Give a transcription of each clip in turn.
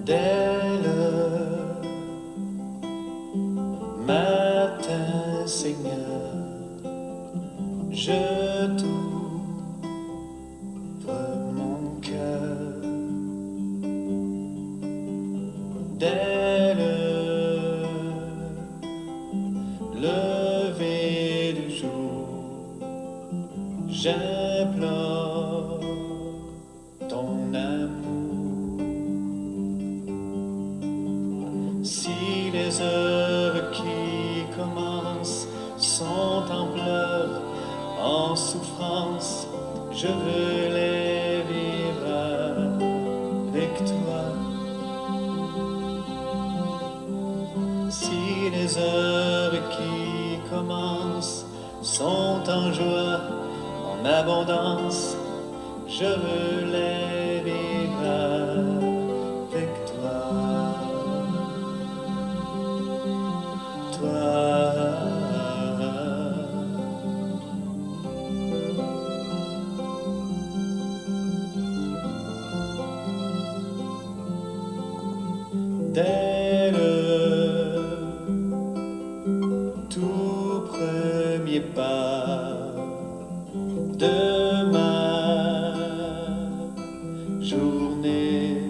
Dès le matin, Seigneur, je t'ouvre mon cœur. Dès le lever du jour, j'implore ton amour. Si les heures qui commencent sont en pleurs, en souffrance, je veux les vivre avec toi. Si les heures qui commencent sont en joie, en abondance, je veux les vivre avec toi. Dès le tout premier pas de ma journée,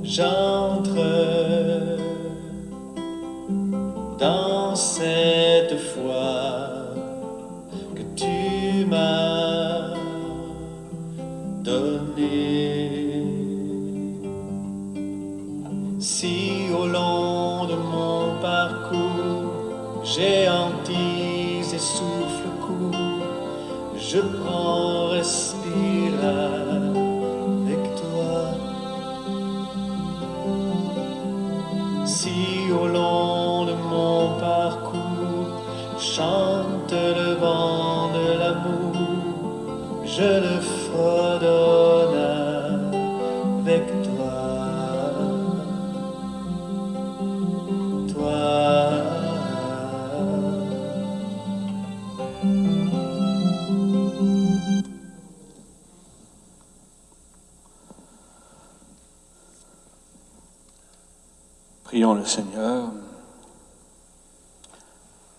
j'entre dans cette foi que tu m'as donnée. Si au long de mon parcours j'ai hantise et souffle court, je prends respire avec toi. Si au long de mon parcours chante le vent de l'amour, je le fredonne avec toi. Prions le Seigneur.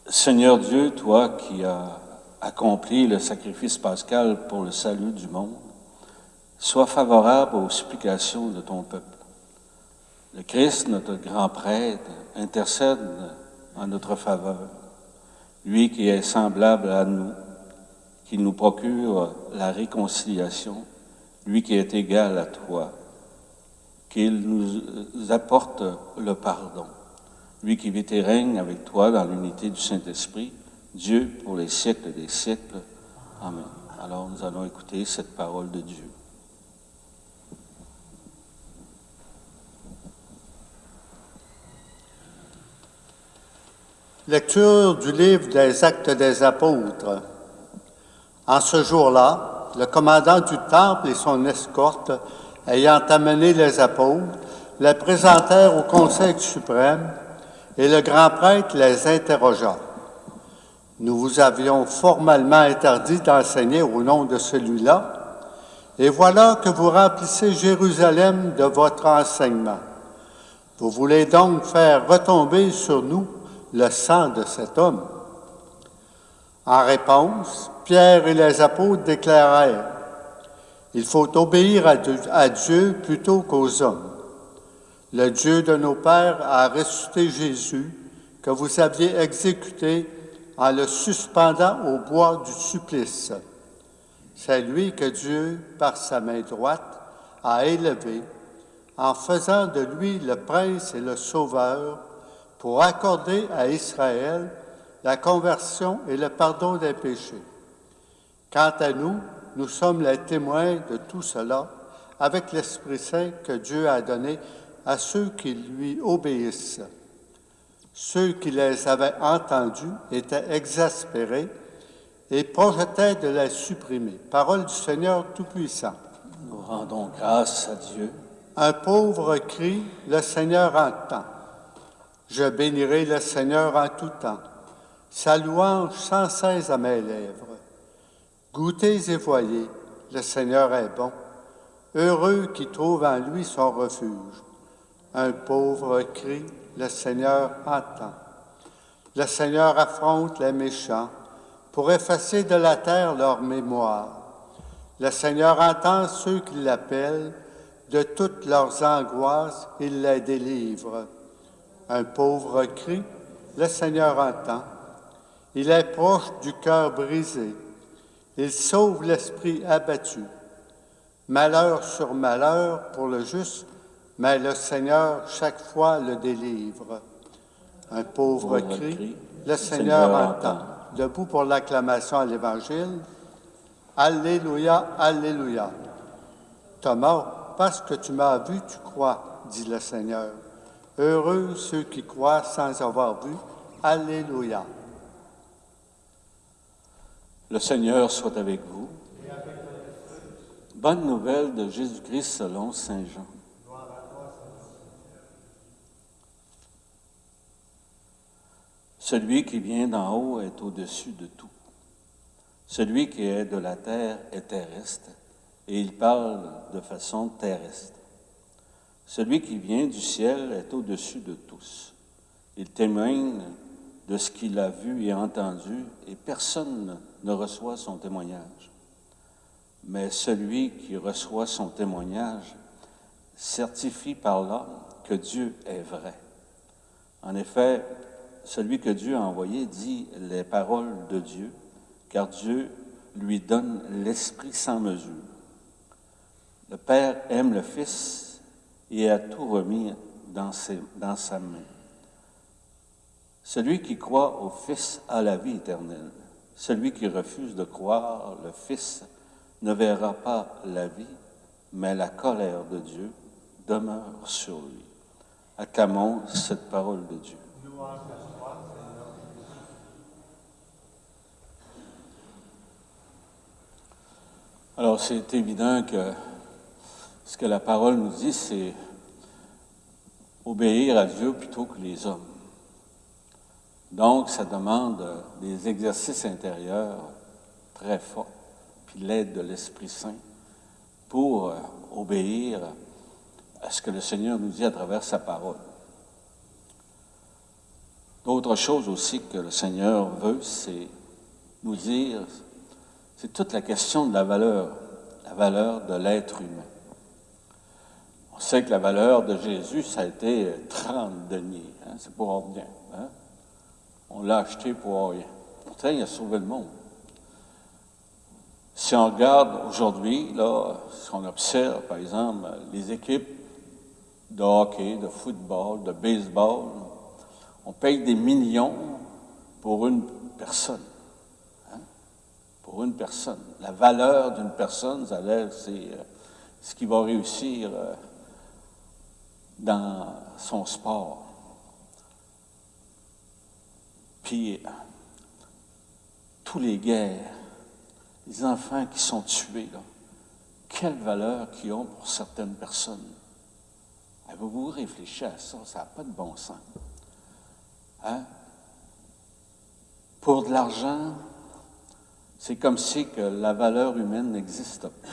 Seigneur Dieu, toi qui as accompli le sacrifice pascal pour le salut du monde, sois favorable aux supplications de ton peuple. Le Christ, notre grand prêtre, intercède en notre faveur. Lui qui est semblable à nous, qui nous procure la réconciliation, lui qui est égal à toi, qu'il nous apporte le pardon. Lui qui vit et règne avec toi dans l'unité du Saint-Esprit, Dieu pour les siècles des siècles. Amen. Alors nous allons écouter cette parole de Dieu. Lecture du livre des Actes des Apôtres. En ce jour-là, le commandant du temple et son escorte, ayant amené les apôtres, les présentèrent au Conseil suprême et le grand prêtre les interrogea. « Nous vous avions formellement interdit d'enseigner au nom de celui-là, et voilà que vous remplissez Jérusalem de votre enseignement. Vous voulez donc faire retomber sur nous le sang de cet homme. » En réponse, Pierre et les apôtres déclarèrent « Il faut obéir à Dieu plutôt qu'aux hommes. Le Dieu de nos pères a ressuscité Jésus, que vous aviez exécuté en le suspendant au bois du supplice. C'est lui que Dieu, par sa main droite, a élevé, en faisant de lui le prince et le sauveur, pour accorder à Israël la conversion et le pardon des péchés. Quant à nous, nous sommes les témoins de tout cela, avec l'Esprit Saint que Dieu a donné à ceux qui lui obéissent. Ceux qui les avaient entendus étaient exaspérés et projetaient de les supprimer. Parole du Seigneur Tout-Puissant. Nous rendons grâce à Dieu. Un pauvre crie, le Seigneur entend. Je bénirai le Seigneur en tout temps. Sa louange sans cesse à mes lèvres. Goûtez et voyez, le Seigneur est bon. Heureux qui trouve en lui son refuge. Un pauvre crie, le Seigneur entend. Le Seigneur affronte les méchants pour effacer de la terre leur mémoire. Le Seigneur entend ceux qui l'appellent, de toutes leurs angoisses, il les délivre. Un pauvre crie, le Seigneur entend. Il est proche du cœur brisé. Il sauve l'esprit abattu. Malheur sur malheur pour le juste, mais le Seigneur chaque fois le délivre. Un pauvre crie, le Seigneur entend. Debout pour l'acclamation à l'Évangile. Alléluia, Alléluia. Thomas, parce que tu m'as vu, tu crois, dit le Seigneur. Heureux ceux qui croient sans avoir vu. Alléluia. Le Seigneur soit avec vous. Bonne nouvelle de Jésus-Christ selon saint Jean. Celui qui vient d'en haut est au-dessus de tout. Celui qui est de la terre est terrestre, et il parle de façon terrestre. Celui qui vient du ciel est au-dessus de tous. Il témoigne de ce qu'il a vu et entendu, et personne ne reçoit son témoignage. Mais celui qui reçoit son témoignage certifie par là que Dieu est vrai. En effet, celui que Dieu a envoyé dit les paroles de Dieu, car Dieu lui donne l'Esprit sans mesure. Le Père aime le Fils et a tout remis dans sa main. Celui qui croit au Fils a la vie éternelle. Celui qui refuse de croire le Fils ne verra pas la vie, mais la colère de Dieu demeure sur lui. Acclamons cette parole de Dieu. Alors, c'est évident que ce que la parole nous dit, c'est obéir à Dieu plutôt que les hommes. Donc, ça demande des exercices intérieurs très forts, puis l'aide de l'Esprit Saint pour obéir à ce que le Seigneur nous dit à travers sa parole. D'autres choses aussi que le Seigneur veut, c'est nous dire, c'est toute la question de la valeur de l'être humain. On sait que la valeur de Jésus, ça a été 30 deniers, c'est pour rien. On l'a acheté pour rien. Pourtant, il a sauvé le monde. Si on regarde aujourd'hui, là, si on observe, par exemple, les équipes de hockey, de football, de baseball, on paye des millions pour une personne. Pour une personne. La valeur d'une personne, c'est ce qui va réussir dans son sport. Puis, tous les guerres, les enfants qui sont tués, là, quelle valeur qu'ils ont pour certaines personnes. Avez-vous réfléchi à ça? Ça n'a pas de bon sens. Pour de l'argent, c'est comme si que la valeur humaine n'existe pas.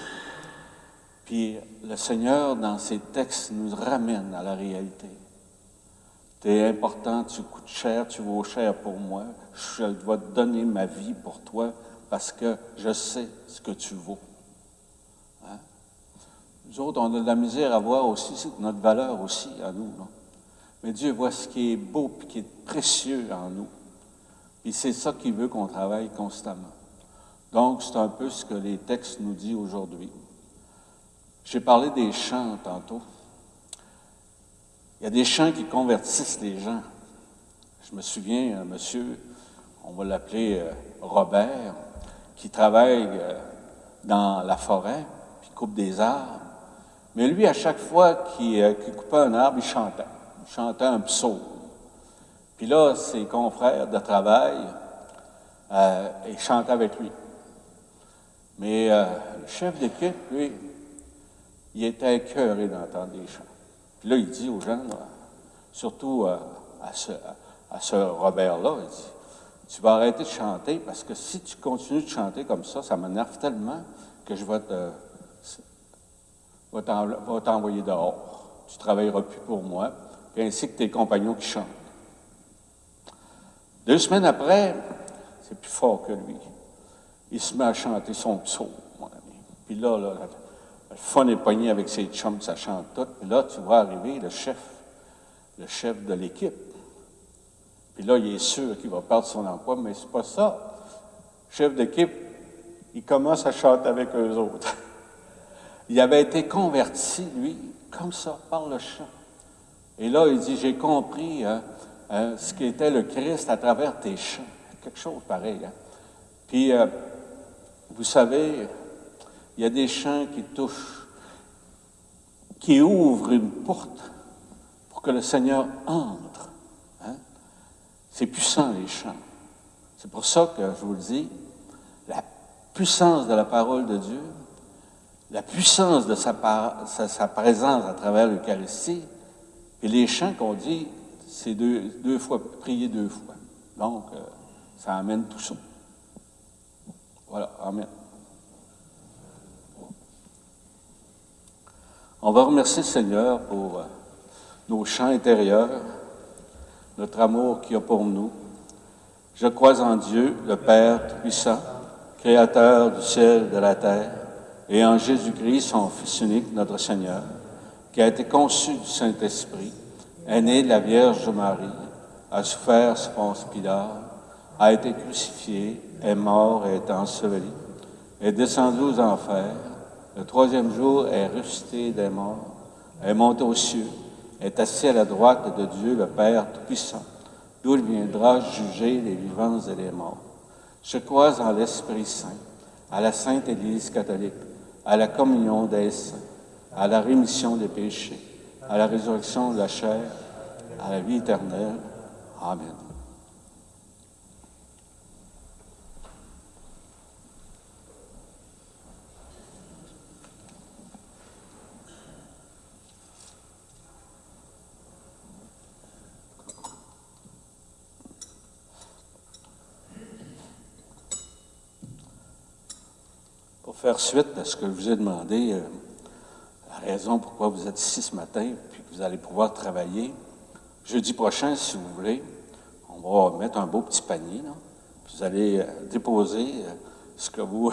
Puis le Seigneur, dans ses textes, nous ramène à la réalité. Tu es important, tu coûtes cher, tu vaux cher pour moi. Je dois te donner ma vie pour toi parce que je sais ce que tu vaux. Nous autres, on a de la misère à voir aussi notre valeur aussi à nous. Là. Mais Dieu voit ce qui est beau et qui est précieux en nous. Et c'est ça qu'il veut qu'on travaille constamment. Donc, c'est un peu ce que les textes nous disent aujourd'hui. J'ai parlé des chants tantôt. Il y a des chants qui convertissent les gens. Je me souviens, un monsieur, on va l'appeler Robert, qui travaille dans la forêt, puis coupe des arbres. Mais lui, à chaque fois qu'il coupait un arbre, il chantait. Il chantait un psaume. Puis là, ses confrères de travail, ils chantaient avec lui. Mais le chef d'équipe, lui, il était écœuré d'entendre des chants. Puis là, il dit aux gens, là, surtout à ce Robert-là, il dit, tu vas arrêter de chanter parce que si tu continues de chanter comme ça m'énerve tellement que je vais va t'envoyer dehors. Tu ne travailleras plus pour moi, puis ainsi que tes compagnons qui chantent. 2 semaines après, c'est plus fort que lui. Il se met à chanter son psaume, mon ami. Puis là, le fun est pogné avec ses chums, ça chante tout. Puis là, tu vois arriver le chef de l'équipe. Puis là, il est sûr qu'il va perdre son emploi, mais c'est pas ça. Le chef d'équipe, il commence à chanter avec eux autres. Il avait été converti, lui, comme ça, par le chant. Et là, il dit, j'ai compris ce qu'était le Christ à travers tes chants. Quelque chose pareil. Hein? Puis, vous savez, il y a des chants qui touchent, qui ouvrent une porte pour que le Seigneur entre. Hein? C'est puissant, les chants. C'est pour ça que je vous le dis, la puissance de la parole de Dieu, la puissance de sa présence à travers l'Eucharistie, et les chants qu'on dit, c'est deux fois, prier 2 fois. Donc, ça amène tout ça. Voilà, amen. On va remercier le Seigneur pour nos chants intérieurs, notre amour qu'il a pour nous. Je crois en Dieu, le Père Tout-Puissant, Créateur du ciel et de la terre, et en Jésus-Christ, son Fils unique, notre Seigneur, qui a été conçu du Saint-Esprit, est né de la Vierge Marie, a souffert sous Ponce Pilate, a été crucifié, est mort et est enseveli, est descendu aux enfers, le 3e jour est ressuscité des morts, est monté aux cieux, est assis à la droite de Dieu, le Père Tout-Puissant, d'où il viendra juger les vivants et les morts. Je crois en l'Esprit Saint, à la Sainte Église catholique, à la communion des saints, à la rémission des péchés, à la résurrection de la chair, à la vie éternelle. Amen. Pour faire suite à ce que je vous ai demandé, la raison pourquoi vous êtes ici ce matin, puis que vous allez pouvoir travailler, jeudi prochain, si vous voulez, on va mettre un beau petit panier, là, puis vous allez déposer ce que vous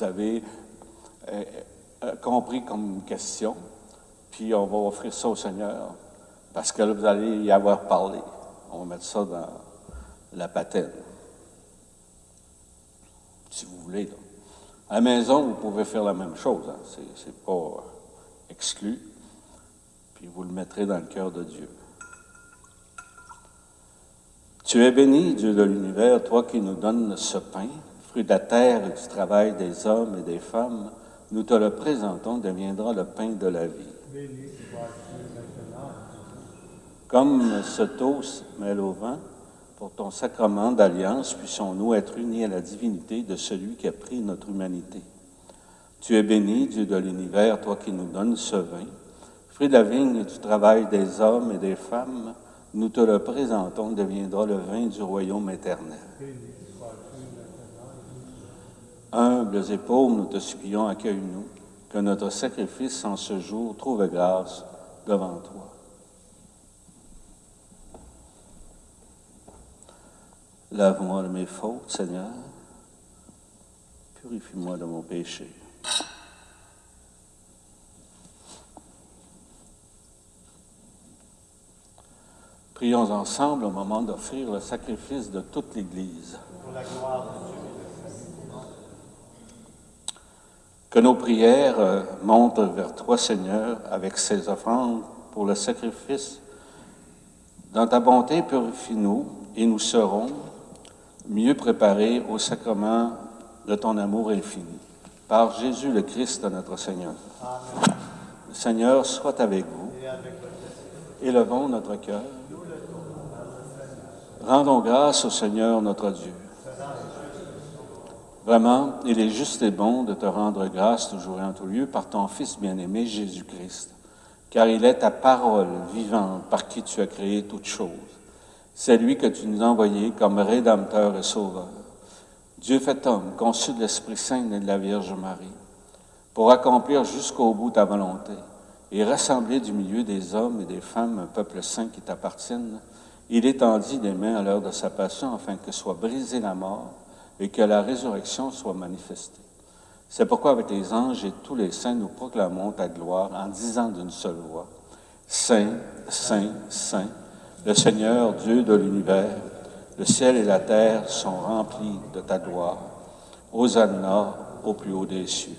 avez compris comme question, puis on va offrir ça au Seigneur, parce que là, vous allez y avoir parlé. On va mettre ça dans la patène, si vous voulez, là. À la maison, vous pouvez faire la même chose, hein. C'est pas exclu. Puis vous le mettrez dans le cœur de Dieu. Tu es béni, Dieu de l'univers, toi qui nous donnes ce pain, fruit de la terre et du travail des hommes et des femmes. Nous te le présentons, deviendra le pain de la vie. Béni sois-tu maintenant. Comme ce toast mêle au vent, pour ton sacrement d'alliance, puissions-nous être unis à la divinité de celui qui a pris notre humanité. Tu es béni, Dieu de l'univers, toi qui nous donnes ce vin, fruit de la vigne et du travail des hommes et des femmes, nous te le présentons, deviendra le vin du royaume éternel. Humbles et pauvres, nous te supplions, accueille-nous, que notre sacrifice en ce jour trouve grâce devant toi. Lave-moi de mes fautes, Seigneur. Purifie-moi de mon péché. Prions ensemble au moment d'offrir le sacrifice de toute l'Église. Pour la gloire de Dieu. Que nos prières montent vers toi, Seigneur, avec ces offrandes pour le sacrifice. Dans ta bonté, purifie-nous et nous serons mieux préparés au sacrement de ton amour infini. Par Jésus le Christ, notre Seigneur. Amen. Le Seigneur soit avec vous. Et avec votre esprit. Élevons notre cœur. Rendons grâce au Seigneur notre Dieu. Vraiment, il est juste et bon de te rendre grâce toujours et en tout lieu par ton Fils bien-aimé Jésus-Christ, car il est ta parole vivante par qui tu as créé toutes choses. C'est lui que tu nous as envoyé comme Rédempteur et Sauveur. Dieu fait homme, conçu de l'Esprit Saint et de la Vierge Marie. pour accomplir jusqu'au bout ta volonté et rassembler du milieu des hommes et des femmes un peuple saint qui t'appartienne, il étendit les mains à l'heure de sa passion afin que soit brisée la mort et que la résurrection soit manifestée. C'est pourquoi avec les anges et tous les saints, nous proclamons ta gloire en disant d'une seule voix, Saint, Saint, Saint, le Seigneur Dieu de l'univers, le ciel et la terre sont remplis de ta gloire. Hosanna au plus haut des cieux.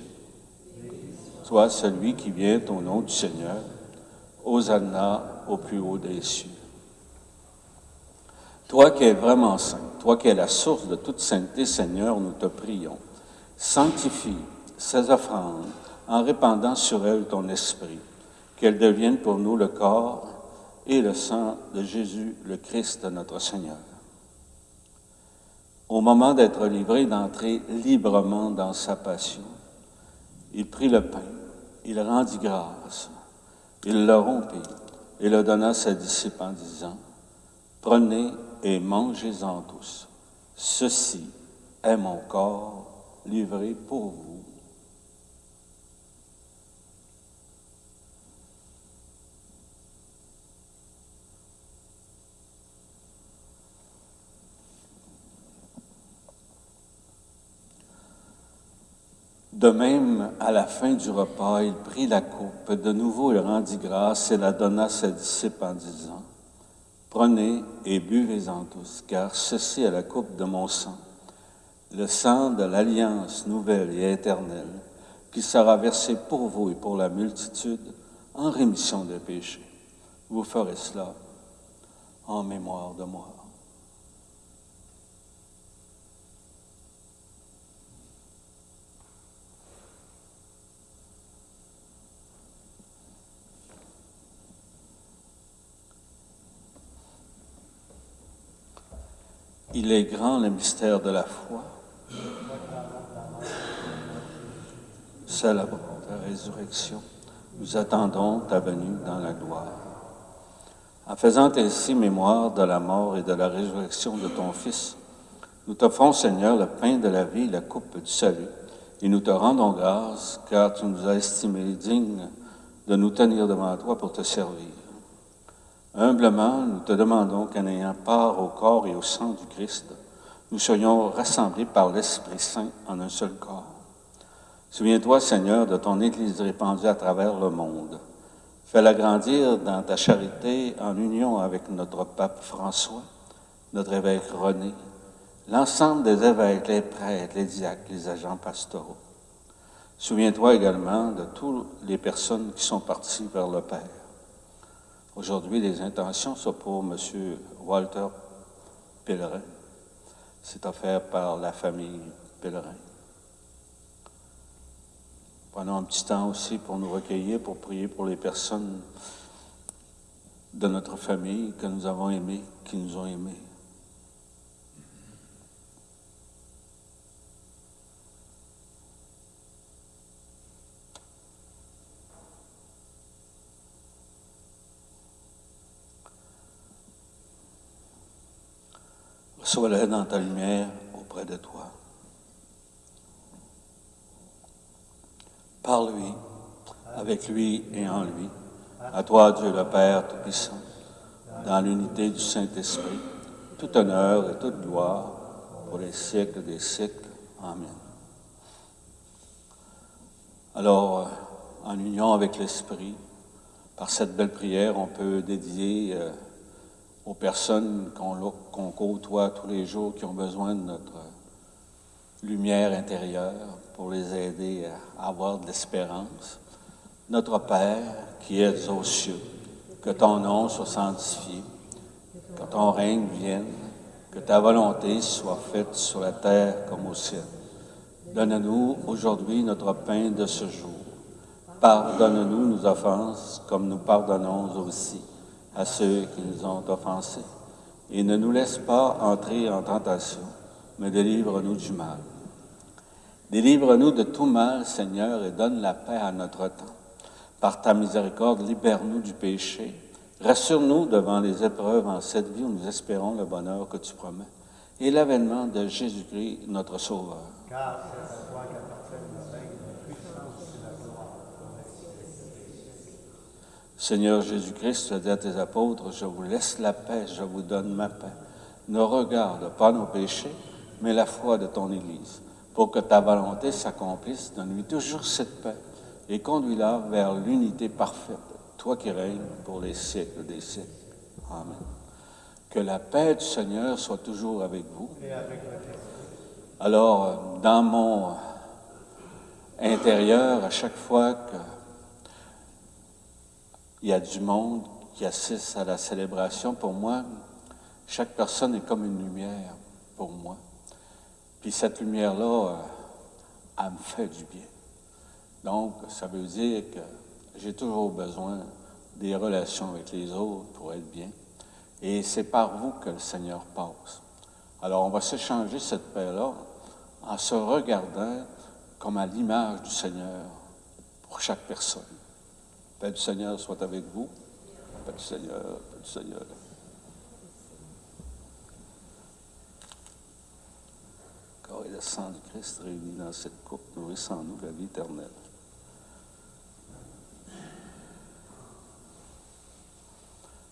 Toi, celui qui vient au nom du Seigneur, Hosanna au plus haut des cieux. Toi qui es vraiment saint, toi qui es la source de toute sainteté, Seigneur, nous te prions. Sanctifie ces offrandes en répandant sur elles ton esprit, qu'elles deviennent pour nous le corps et le sang de Jésus, le Christ, notre Seigneur. Au moment d'être livré, d'entrer librement dans sa passion, il prit le pain, il rendit grâce, il le rompit et le donna à ses disciples en disant, « Prenez et mangez-en tous. Ceci est mon corps livré pour vous. » De même, à la fin du repas, il prit la coupe, de nouveau il rendit grâce et la donna à ses disciples en disant, « Prenez et buvez-en tous, car ceci est la coupe de mon sang, le sang de l'alliance nouvelle et éternelle, qui sera versé pour vous et pour la multitude en rémission des péchés. Vous ferez cela en mémoire de moi. » Il est grand le mystère de la foi. Célébrons ta résurrection. Nous attendons ta venue dans la gloire. En faisant ainsi mémoire de la mort et de la résurrection de ton Fils, nous t'offrons, Seigneur, le pain de la vie et la coupe du salut, et nous te rendons grâce, car tu nous as estimés dignes de nous tenir devant toi pour te servir. Humblement, nous te demandons qu'en ayant part au corps et au sang du Christ, nous soyons rassemblés par l'Esprit Saint en un seul corps. Souviens-toi, Seigneur, de ton Église répandue à travers le monde. Fais-la grandir dans ta charité en union avec notre pape François, notre évêque René, l'ensemble des évêques, les prêtres, les diacres, les agents pastoraux. Souviens-toi également de toutes les personnes qui sont parties vers le Père. Aujourd'hui, les intentions sont pour M. Walter Pellerin. C'est offert par la famille Pellerin. Prenons un petit temps aussi pour nous recueillir, pour prier pour les personnes de notre famille que nous avons aimées, qui nous ont aimés. Reçois-le dans ta lumière auprès de toi. Par lui, avec lui et en lui, à toi, Dieu le Père Tout-Puissant, dans l'unité du Saint-Esprit, tout honneur et toute gloire pour les siècles des siècles. Amen. Alors, en union avec l'Esprit, par cette belle prière, on peut dédier aux personnes qu'on côtoie tous les jours, qui ont besoin de notre lumière intérieure pour les aider à avoir de l'espérance. Notre Père, qui es aux cieux, que ton nom soit sanctifié, que ton règne vienne, que ta volonté soit faite sur la terre comme au ciel. Donne-nous aujourd'hui notre pain de ce jour. Pardonne-nous nos offenses, comme nous pardonnons aussi à ceux qui nous ont offensés. Et ne nous laisse pas entrer en tentation, mais délivre-nous du mal. Délivre-nous de tout mal, Seigneur, et donne la paix à notre temps. Par ta miséricorde, libère-nous du péché. Rassure-nous devant les épreuves en cette vie où nous espérons le bonheur que tu promets et l'avènement de Jésus-Christ, notre Sauveur. Car c'est à toi qu'appartiennent le règne, la puissance et la Seigneur Jésus-Christ, tu as dit à tes apôtres, je vous laisse la paix, je vous donne ma paix. Ne regarde pas nos péchés, mais la foi de ton Église. Pour que ta volonté s'accomplisse, donne-lui toujours cette paix et conduis-la vers l'unité parfaite, toi qui règnes pour les siècles des siècles. Amen. Que la paix du Seigneur soit toujours avec vous. Alors, dans mon intérieur, à chaque fois qu'il y a du monde qui assiste à la célébration, pour moi, chaque personne est comme une lumière pour moi. Puis cette lumière-là, elle me fait du bien. Donc, ça veut dire que j'ai toujours besoin des relations avec les autres pour être bien. Et c'est par vous que le Seigneur passe. Alors, on va s'échanger cette paix-là en se regardant comme à l'image du Seigneur pour chaque personne. La paix du Seigneur soit avec vous. La paix du Seigneur, la paix du Seigneur. Le corps et le sang du Christ réunis dans cette coupe nourrissent en nous la vie éternelle.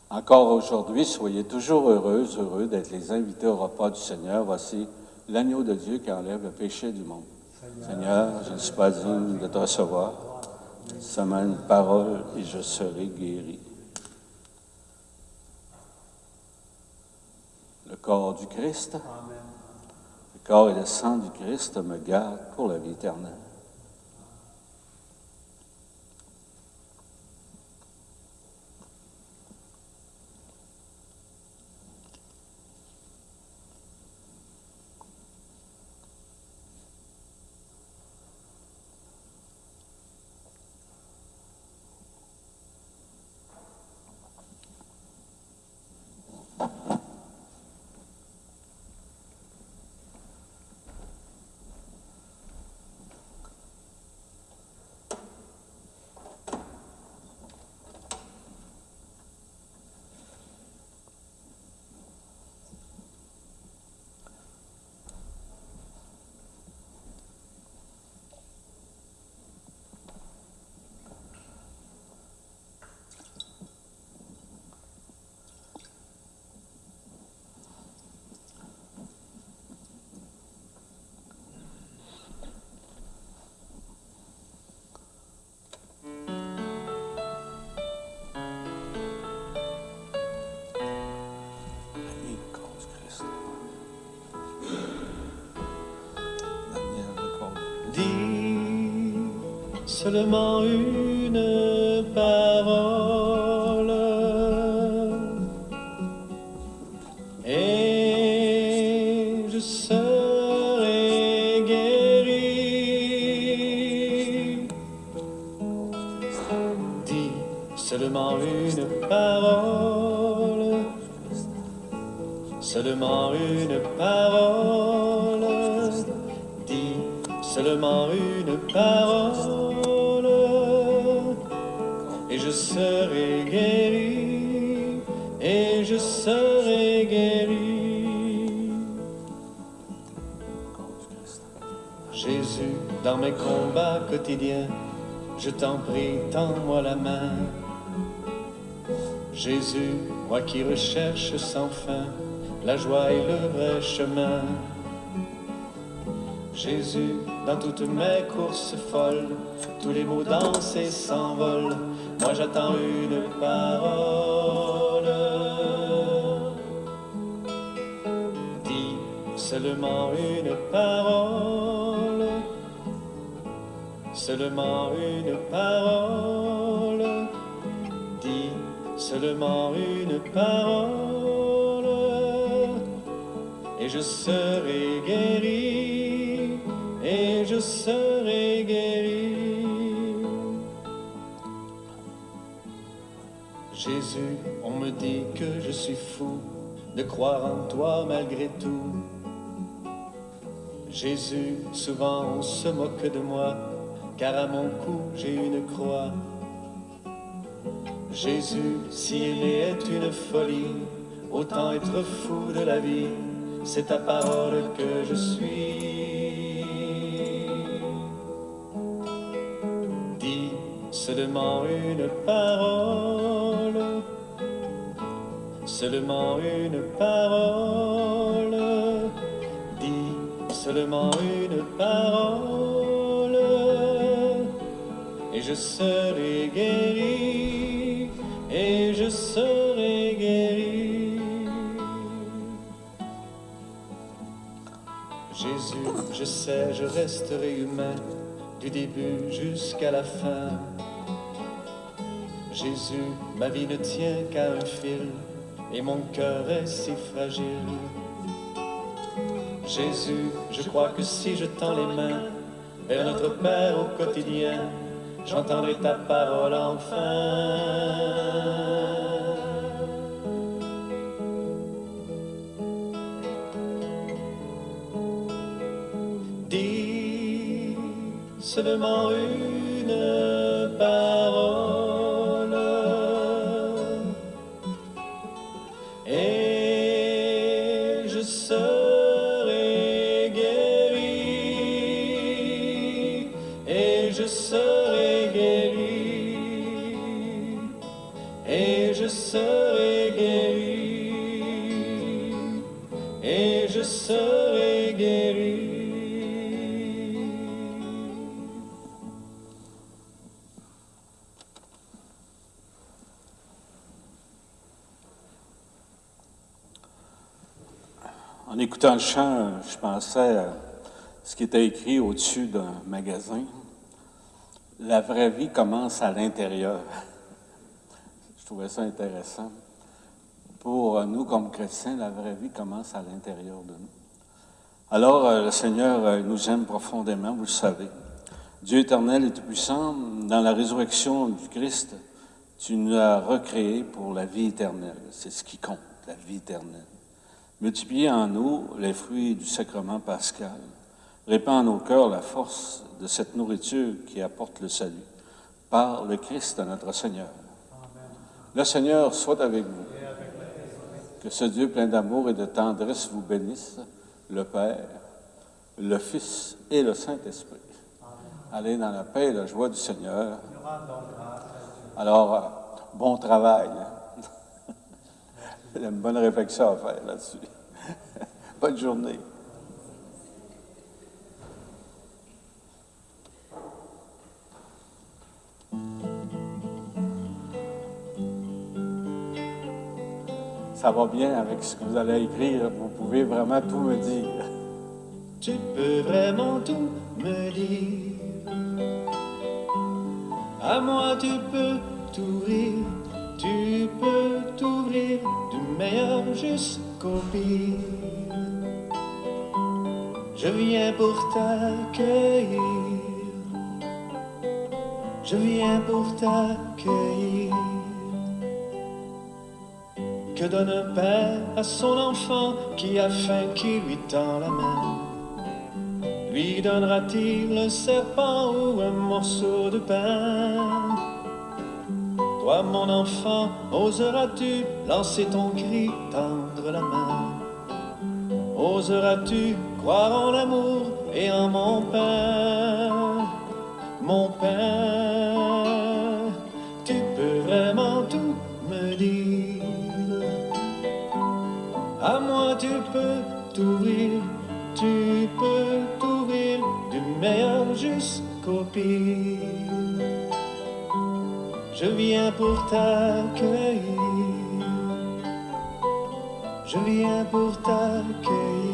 Encore aujourd'hui, soyez toujours heureux d'être les invités au repas du Seigneur. Voici l'agneau de Dieu qui enlève le péché du monde. Seigneur, je ne suis pas digne de te recevoir. Seulement une parole et je serai guéri. Le corps du Christ, le corps et le sang du Christ me gardent pour la vie éternelle. Dis seulement une parole et je serai guéri. Dis seulement une parole, seulement une parole. Dis seulement une parole, et je serai guéri, et je serai guéri. Jésus, dans mes combats quotidiens, je t'en prie, tends-moi la main. Jésus, moi qui recherche sans fin la joie et le vrai chemin. Jésus, dans toutes mes courses folles, tous les mots dansent et s'envolent. Moi j'attends une parole. Dis seulement une parole, seulement une parole. Dis seulement une parole, et je serai guéri, et je serai guéri. Jésus, on me dit que je suis fou de croire en toi malgré tout. Jésus, souvent on se moque de moi, car à mon cou j'ai une croix. Jésus, si aimer est une folie, autant être fou de la vie, c'est ta parole que je suis. Dis seulement une parole, seulement une parole, dis seulement une parole, et je serai guéri, et je serai guéri. Jésus, je sais, je resterai humain du début jusqu'à la fin. Jésus, ma vie ne tient qu'à un fil et mon cœur est si fragile. Jésus, je crois que si je tends les mains vers notre Père au quotidien, j'entendrai ta parole enfin. Dis seulement une parole et je serai guéri, et je serai guéri, et je serai guéri, et je serai guéri. En écoutant le chant, je pensais à ce qui était écrit au-dessus d'un magasin. La vraie vie commence à l'intérieur. Je trouvais ça intéressant. Pour nous, comme chrétiens, la vraie vie commence à l'intérieur de nous. Alors, le Seigneur nous aime profondément, vous le savez. Dieu éternel et tout-puissant, dans la résurrection du Christ, tu nous as recréés pour la vie éternelle. C'est ce qui compte, la vie éternelle. Multiplie en nous les fruits du sacrement pascal. Répand en nos cœurs la force de cette nourriture qui apporte le salut. Par le Christ notre Seigneur. Amen. Le Seigneur soit avec vous. Que ce Dieu plein d'amour et de tendresse vous bénisse, le Père, le Fils et le Saint-Esprit. Allez dans la paix et la joie du Seigneur. Alors, bon travail. Il y a une bonne réflexion à faire là-dessus. Bonne journée. Ça va bien avec ce que vous allez écrire. Vous pouvez vraiment tout me dire. Tu peux vraiment tout me dire. À moi tu peux t'ouvrir. Tu peux t'ouvrir du meilleur jusqu'au pire. Je viens pour t'accueillir. Je viens pour t'accueillir. Que donne un père à son enfant qui a faim, qui lui tend la main? Lui donnera-t-il un serpent ou un morceau de pain? Toi, mon enfant, oseras-tu lancer ton cri, tendre la main? Oseras-tu croire en l'amour et en mon pain? Mon pain, tu peux vraiment tout me dire. À moi tu peux t'ouvrir, tu peux t'ouvrir du meilleur jusqu'au pire. Je viens pour t'accueillir. Je viens pour t'accueillir.